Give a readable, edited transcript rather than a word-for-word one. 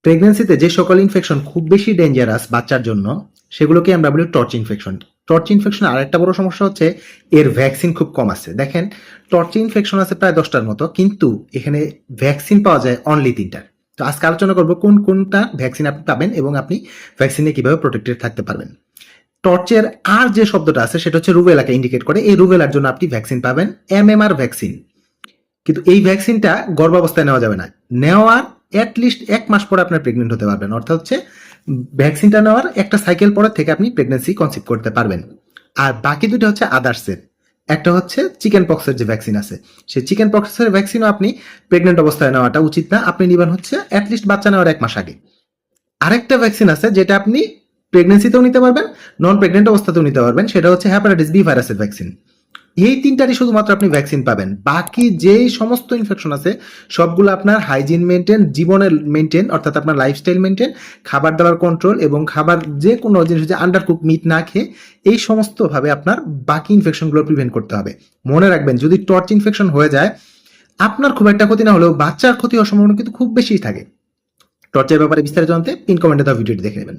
প্রেগন্যান্সিতে যে সকল ইনফেকশন খুব বেশি ডেঞ্জারাস বাচ্চার জন্য সেগুলোকে আমরা বলি টর্চ ইনফেকশন। টর্চ ইনফেকশন আরেকটা বড় সমস্যা হচ্ছে এর ভ্যাকসিন খুব কম আছে। দেখেন, টর্চ ইনফেকশন আছে প্রায় 10টার মতো, কিন্তু এখানে ভ্যাকসিন পাওয়া যায় অনলি 3টার। তো আজকে আলোচনা করবো কোন কোনটা ভ্যাকসিন আপনি পাবেন এবং আপনি ভ্যাকসিনে কিভাবে প্রোটেক্টেড থাকতে পারবেন। টর্চের আর যে শব্দটা আছে সেটা হচ্ছে রুবেলাকে ইন্ডিকেট করে। এই রুবেলার জন্য আপনি ভ্যাকসিন পাবেন, MMR ভ্যাকসিন। কিন্তু এই ভ্যাকসিনটা গর্ভাবস্থায় নেওয়া যাবে না। নেওয়ার অ্যাটলিস্ট 1 মাস পরে আপনার প্রেগনেন্ট হতে পারবেন, অর্থাৎ হচ্ছে ভ্যাকসিনটা নেওয়ার একটা সাইকেল পরে থেকে আপনি প্রেগনেন্সি কনসিভ করতে পারবেন। আর বাকি দুটো হচ্ছে আদার্সের। একটা হচ্ছে চিকেন পক্সের যে ভ্যাকসিন আছে, সেই চিকেন পক্সের ভ্যাকসিনও আপনি প্রেগনেন্ট অবস্থায় নেওয়াটা উচিত না। আপনি নেবেন হচ্ছে অ্যাটলিস্ট বাচ্চা নেওয়ার 1 মাস আগে। আরেকটা ভ্যাকসিন আছে যেটা আপনি প্রেগনেন্সিতেও নিতে পারবেন, নন প্রেগনেন্ট অবস্থাতেও নিতে পারবেন, সেটা হচ্ছে হ্যাপাটাইটিস বি ভাইরাসের ভ্যাকসিন। এই 3টারই শুধুমাত্র আপনি ভ্যাকসিন পাবেন। বাকি যেই সমস্ত ইনফেকশন আছে সবগুলো আপনার হাইজিন মেনটেন, জীবনের মেনটেন, অর্থাৎ আপনার লাইফস্টাইল মেনটেন, খাবার দাবার কন্ট্রোল এবং খাবার যে কোনো জিনিস যে আন্ডার কুক মিট না খেয়ে এই সমস্তভাবে আপনার বাকি ইনফেকশনগুলো প্রিভেন্ট করতে হবে। মনে রাখবেন, যদি টর্চ ইনফেকশন হয়ে যায় আপনার খুব একটা ক্ষতি না হলেও বাচ্চার ক্ষতি হওয়ার সম্ভাবনা কিন্তু খুব বেশি থাকে। টর্চের ব্যাপারে বিস্তারিত জানতে পিন কমেন্টে দেওয়া ভিডিওটি দেখে নেবেন।